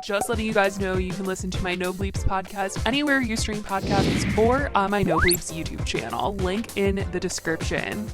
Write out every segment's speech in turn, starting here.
Just letting you guys know you can listen to my No Bleeps podcast anywhere you stream podcasts or on my No Bleeps YouTube channel. Link in the description.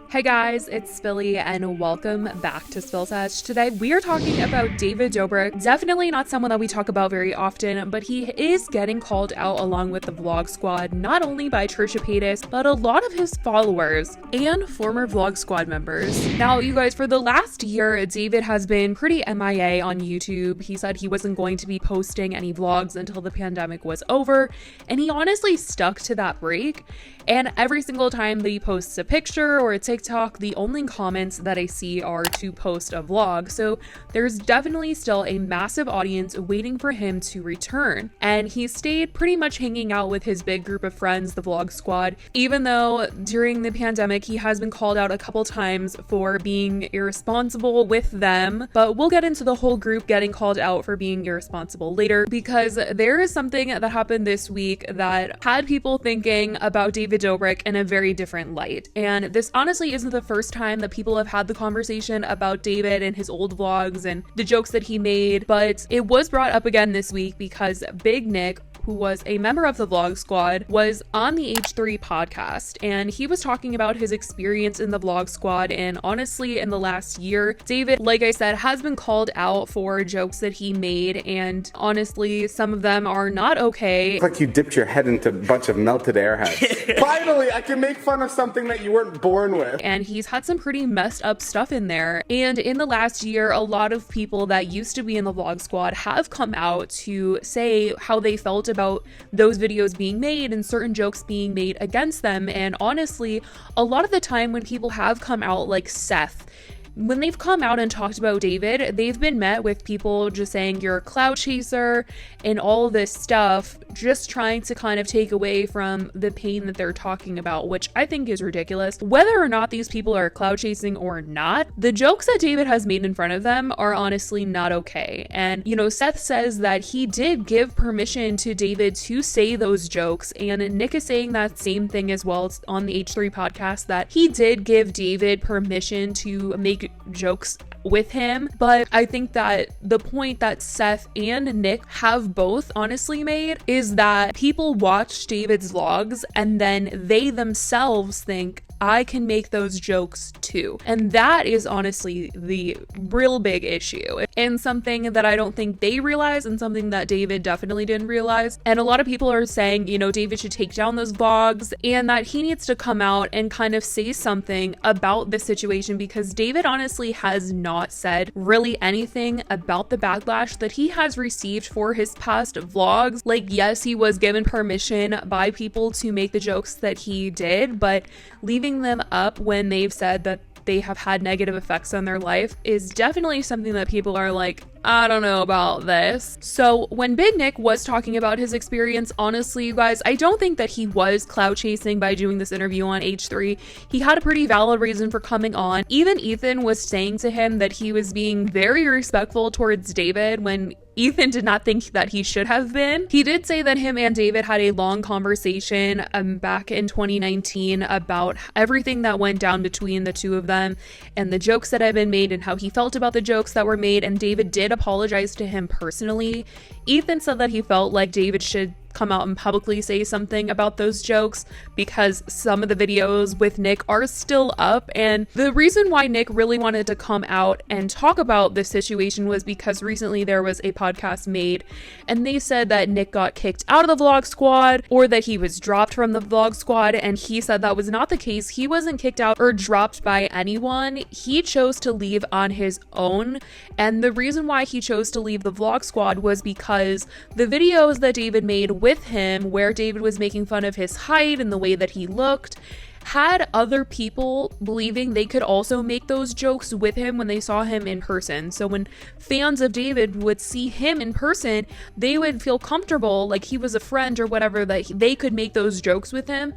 Hey guys, it's Spilly and welcome back to Sesh. Today we are talking about David Dobrik. Definitely not someone that we talk about very often, but he is getting called out along with the Vlog Squad, not only by Trisha Paytas, but a lot of his followers and former Vlog Squad members. Now, you guys, for the last year, David has been pretty MIA on YouTube. He said he wasn't going to be posting any vlogs until the pandemic was over, and he honestly stuck to that break. And every single time that he posts a picture or a TikTok, the only comments that I see are to post a vlog. So there's definitely still a massive audience waiting for him to return. And he stayed pretty much hanging out with his big group of friends, the Vlog Squad, even though during the pandemic, he has been called out a couple times for being irresponsible with them. But we'll get into the whole group getting called out for being irresponsible later, because there is something that happened this week that had people thinking about David Dobrik in a very different light. And this honestly isn't the first time that people have had the conversation about David and his old vlogs and the jokes that he made, but it was brought up again this week because Big Nick, who was a member of the Vlog Squad, was on the H3 podcast, and he was talking about his experience in the Vlog Squad. And honestly, in the last year, David, like I said, has been called out for jokes that he made, and honestly, some of them are not okay. It's like you dipped your head into a bunch of melted airheads. Finally, I can make fun of something that you weren't born with. And he's had some pretty messed up stuff in there. And in the last year, a lot of people that used to be in the Vlog Squad have come out to say how they felt about those videos being made and certain jokes being made against them. And honestly, a lot of the time when people have come out, like Seth, when they've come out and talked about David, they've been met with people just saying you're a clout chaser and all this stuff, just trying to kind of take away from the pain that they're talking about, which I think is ridiculous. Whether or not these people are clout chasing or not, the jokes that David has made in front of them are honestly not okay. And, you know, Seth says that he did give permission to David to say those jokes, and Nick is saying that same thing as well on the H3 podcast, that he did give David permission to make jokes with him. But I think that the point that Seth and Nick have both honestly made is that people watch David's vlogs and then they themselves think, I can make those jokes too. And that is honestly the real big issue, and something that I don't think they realize, and something that David definitely didn't realize. And a lot of people are saying, you know, David should take down those vlogs and that he needs to come out and kind of say something about this situation, because David honestly has not said really anything about the backlash that he has received for his past vlogs. Like, yes, he was given permission by people to make the jokes that he did, but leaving them up when they've said that they have had negative effects on their life is definitely something that people are like, I don't know about this. So when Big Nick was talking about his experience, honestly, you guys, I don't think that he was clout chasing by doing this interview on H3. He had a pretty valid reason for coming on. Even Ethan was saying to him that he was being very respectful towards David when Ethan did not think that he should have been. He did say that him and David had a long conversation back in 2019 about everything that went down between the two of them and the jokes that had been made and how he felt about the jokes that were made. And David did apologize to him personally. Ethan said that he felt like David should come out and publicly say something about those jokes because some of the videos with Nick are still up. And the reason why Nick really wanted to come out and talk about this situation was because recently there was a podcast made and they said that Nick got kicked out of the Vlog Squad or that he was dropped from the Vlog Squad, and he said that was not the case. He wasn't kicked out or dropped by anyone. He chose to leave on his own, and the reason why he chose to leave the Vlog Squad was because the videos that David made with him, where David was making fun of his height and the way that he looked, had other people believing they could also make those jokes with him when they saw him in person. So when fans of David would see him in person, they would feel comfortable, like he was a friend or whatever, that they could make those jokes with him.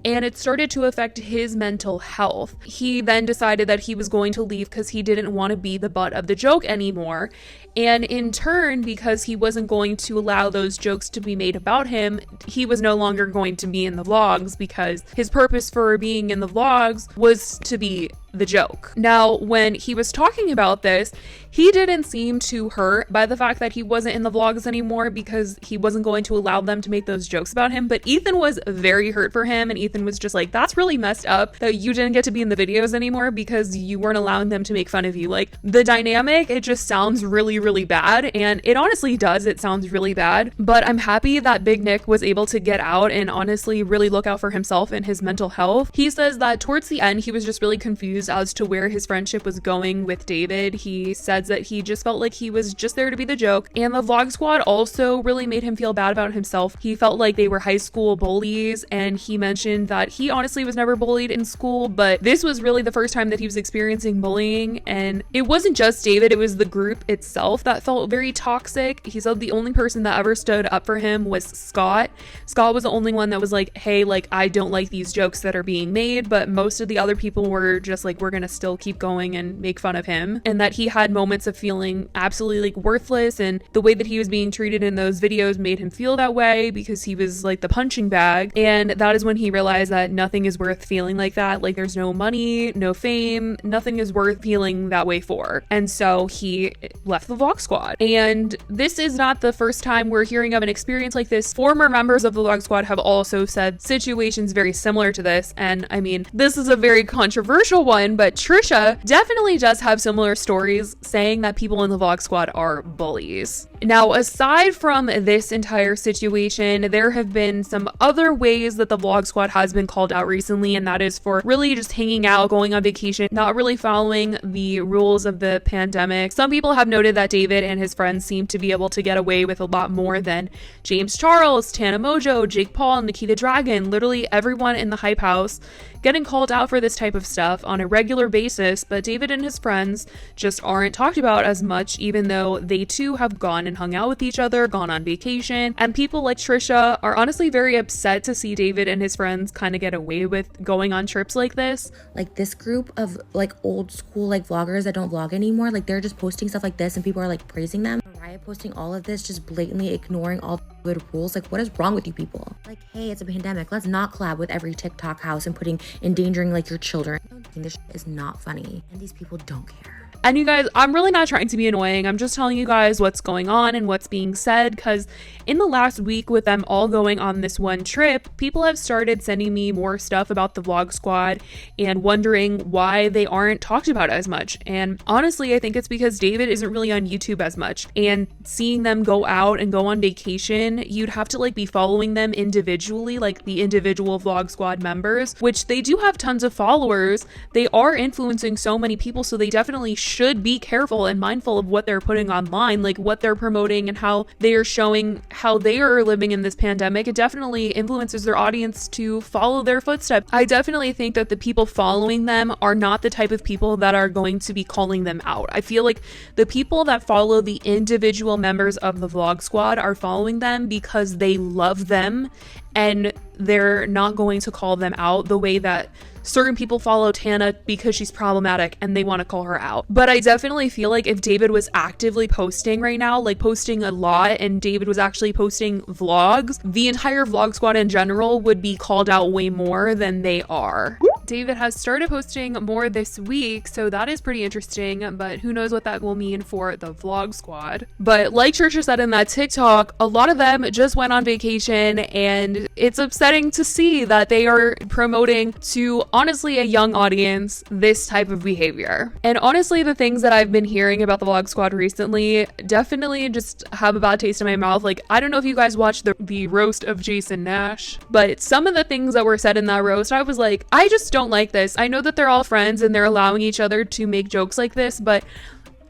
And it started to affect his mental health. He then decided that he was going to leave because he didn't want to be the butt of the joke anymore. And in turn, because he wasn't going to allow those jokes to be made about him, he was no longer going to be in the vlogs, because his purpose for being in the vlogs was to be the joke. Now, when he was talking about this, he didn't seem too hurt by the fact that he wasn't in the vlogs anymore because he wasn't going to allow them to make those jokes about him. But Ethan was very hurt for him, and Ethan was just like, that's really messed up that you didn't get to be in the videos anymore because you weren't allowing them to make fun of you. Like, the dynamic, it just sounds really, really bad, and it honestly does. It sounds really bad, but I'm happy that Big Nick was able to get out and honestly really look out for himself and his mental health. He says that towards the end, he was just really confused as to where his friendship was going with David. He says that he just felt like he was just there to be the joke, and the vlog squad also really made him feel bad about himself. He felt like they were high school bullies, and he mentioned that he honestly was never bullied in school, but this was really the first time that he was experiencing bullying, and it wasn't just David, it was the group itself that felt very toxic. He said the only person that ever stood up for him was Scott. Scott was the only one that was like, hey, like, I don't like these jokes that are being made, but most of the other people were just like, we're gonna still keep going and make fun of him, and that he had moments of feeling absolutely like worthless, and the way that he was being treated in those videos made him feel that way because he was like the punching bag. And that is when he realized that nothing is worth feeling like that. Like, there's no money, no fame, nothing is worth feeling that way for. And so he left the vlog squad. And this is not the first time we're hearing of an experience like this. Former members of the vlog squad have also said situations very similar to this. And I mean, this is a very controversial one, but Trisha definitely does have similar stories saying that people in the vlog squad are bullies. Now, aside from this entire situation, there have been some other ways that the vlog squad has been called out recently, and that is for really just hanging out, going on vacation, not really following the rules of the pandemic. Some people have noted that David and his friends seem to be able to get away with a lot more than James Charles, Tana Mojo, Jake Paul, Nikita Dragon, literally everyone in the Hype House getting called out for this type of stuff on a regular basis, but David and his friends just aren't talked about as much, even though they too have gone and hung out with each other, gone on vacation, and people like Trisha are honestly very upset to see David and his friends kind of get away with going on trips like this. Like, this group of like old school like vloggers that don't vlog anymore, like, they're just posting stuff like this and people are like praising them. Mariah posting all of this, just blatantly ignoring all the good rules. Like, what is wrong with you people? Like, hey, it's a pandemic, let's not collab with every TikTok house and endangering like your children. This is not funny, and these people don't care. And you guys, I'm really not trying to be annoying. I'm just telling you guys what's going on and what's being said, because in the last week with them all going on this one trip, people have started sending me more stuff about the vlog squad and wondering why they aren't talked about as much. And honestly, I think it's because David isn't really on YouTube as much, and seeing them go out and go on vacation, you'd have to like be following them individually, like the individual vlog squad members, which they do have tons of followers. They are influencing so many people, so they definitely should be careful and mindful of what they're putting online, like what they're promoting and how they are showing how they are living in this pandemic. It definitely influences their audience to follow their footsteps. I definitely think that the people following them are not the type of people that are going to be calling them out. I feel like the people that follow the individual members of the vlog squad are following them because they love them, and they're not going to call them out the way that certain people follow Tana because she's problematic and they want to call her out. But I definitely feel like if David was actively posting right now, like posting a lot, and David was actually posting vlogs, the entire vlog squad in general would be called out way more than they are. David has started posting more this week, so that is pretty interesting, but who knows what that will mean for the vlog squad. But like Trisha said in that TikTok, a lot of them just went on vacation, and it's upsetting to see that they are promoting to honestly a young audience this type of behavior. And honestly, the things that I've been hearing about the vlog squad recently definitely just have a bad taste in my mouth. Like, I don't know if you guys watched the roast of Jason Nash, but some of the things that were said in that roast, I was like, I just don't like this. I know that they're all friends and they're allowing each other to make jokes like this, but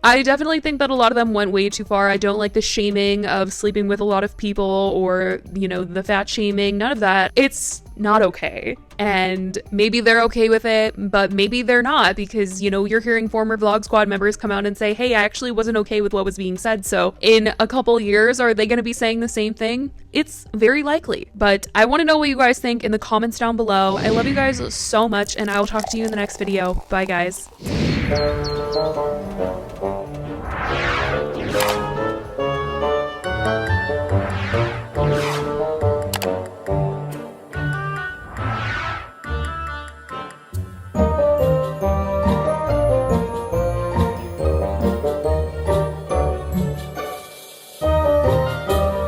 I definitely think that a lot of them went way too far. I don't like the shaming of sleeping with a lot of people, or, you know, the fat shaming, none of that. It's not okay. And maybe they're okay with it, but maybe they're not, because, you know, you're hearing former vlog squad members come out and say, hey, I actually wasn't okay with what was being said. So in a couple years, are they going to be saying the same thing? It's very likely. But I want to know what you guys think in the comments down below. I love you guys so much, and I will talk to you in the next video. Bye, guys.